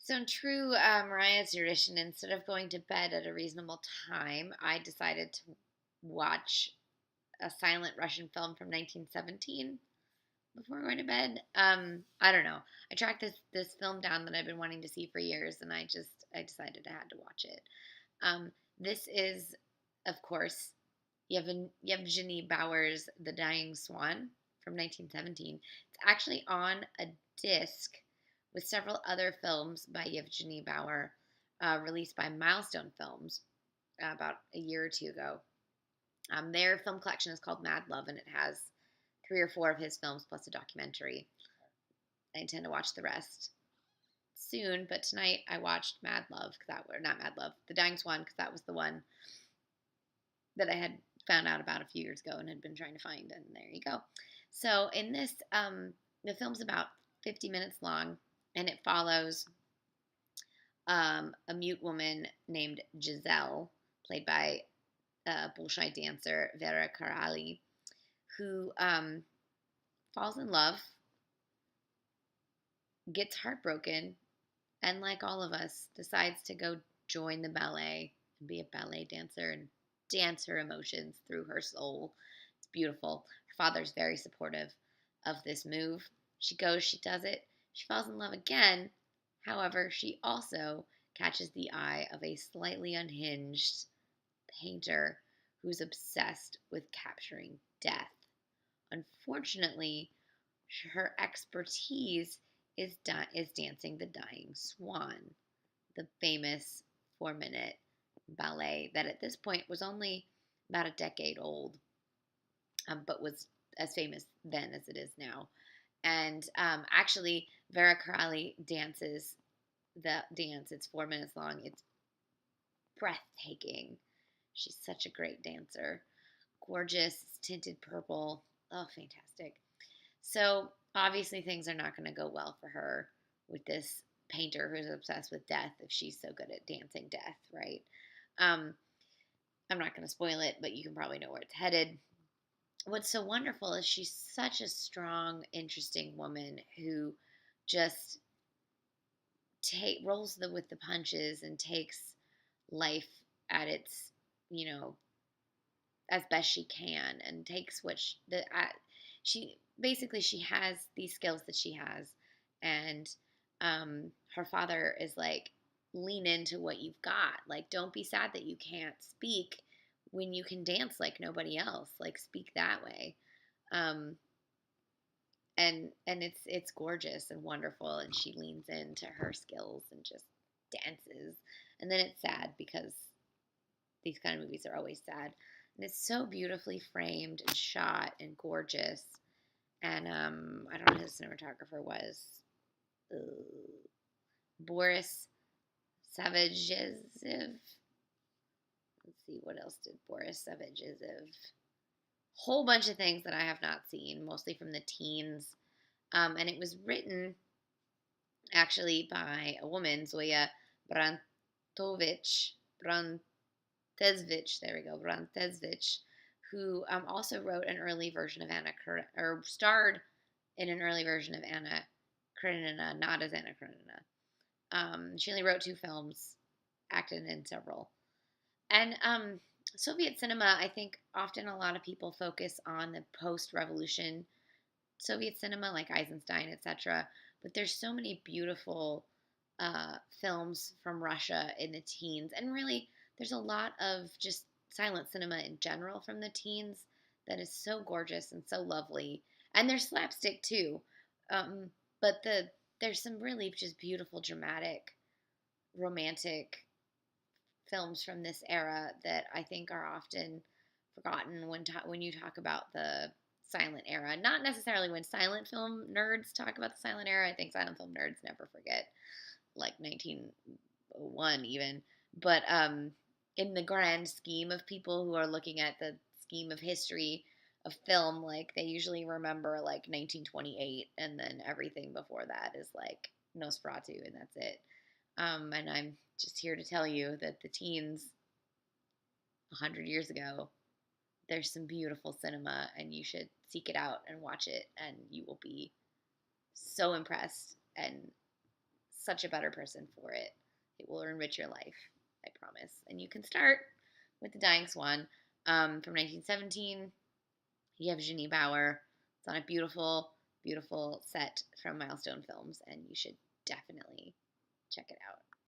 So, in true Mariah tradition, instead of going to bed at a reasonable time, I decided to watch a silent Russian film from 1917 before going to bed. I don't know. I tracked this film down that I've been wanting to see for years, and I decided I had to watch it. This is, of course, Yevgeni Bauer's The Dying Swan from 1917. It's actually on a disc with several other films by Yevgeni Bauer, released by Milestone Films about a year or two ago. Their film collection is called Mad Love, and it has three or four of his films plus a documentary. I intend to watch the rest soon, but tonight I watched Mad Love, not Mad Love, The Dying Swan, because that was the one that I had found out about a few years ago and had been trying to find, and there you go. So in this, the film's about 50 minutes long, and it follows a mute woman named Giselle, played by Bolshoi dancer Vera Karalli, who falls in love, gets heartbroken, and like all of us, decides to go join the ballet and be a ballet dancer and dance her emotions through her soul. It's beautiful. Her father's very supportive of this move. She goes, she does it, she falls in love again. However, she also catches the eye of a slightly unhinged painter who's obsessed with capturing death. Unfortunately, her expertise is dancing the Dying Swan, the famous 4-minute ballet that at this point was only about a decade old, but was as famous then as it is now. And actually, Vera Karali dances the dance. It's 4 minutes long. It's breathtaking. She's such a great dancer. Gorgeous, tinted purple. Oh, fantastic. So obviously things are not going to go well for her with this painter who's obsessed with death if she's so good at dancing death, right? Um, I'm not going to spoil it, but you can probably know where it's headed. What's so wonderful is she's such a strong, interesting woman who just rolls with the punches and takes life at its, you know, as best she can, and takes what she basically she has these skills that she has, and her father is like, lean into what you've got, like don't be sad that you can't speak when you can dance like nobody else, like speak that way. um and it's gorgeous and wonderful, and she leans into her skills and just dances. And then it's sad because these kind of movies are always sad. And it's so beautifully framed and shot and gorgeous. And I don't know who the cinematographer was. Uh, Boris Savagezev. Let's see, what else did Boris Savagezev? Whole bunch of things that I have not seen, mostly from the teens. And it was written actually by a woman, Zoya Brantovich. Brantesvich, there we go, Brantesvich, who also wrote an early version of or starred in an early version of Anna Karenina, not as Anna Karenina. She only wrote 2 films, acted in several. And Soviet cinema, I think often a lot of people focus on the post-revolution Soviet cinema, like Eisenstein, etc. But there's so many beautiful films from Russia in the teens, and really, there's a lot of just silent cinema in general from the teens that is so gorgeous and so lovely. And there's slapstick too, but there's some really just beautiful, dramatic, romantic films from this era that I think are often forgotten when you talk about the silent era. Not necessarily when silent film nerds talk about the silent era. I think silent film nerds never forget, like 1901 even. But in the grand scheme of people who are looking at the scheme of history of film, like they usually remember like 1928, and then everything before that is like Nosferatu, and that's it. And I'm just here to tell you that the teens 100 years ago, there's some beautiful cinema, and you should seek it out and watch it, and you will be so impressed and such a better person for it. It will enrich your life, I promise. And you can start with The Dying Swan from 1917. Yevgeni Bauer. It's on a beautiful, beautiful set from Milestone Films, and you should definitely check it out.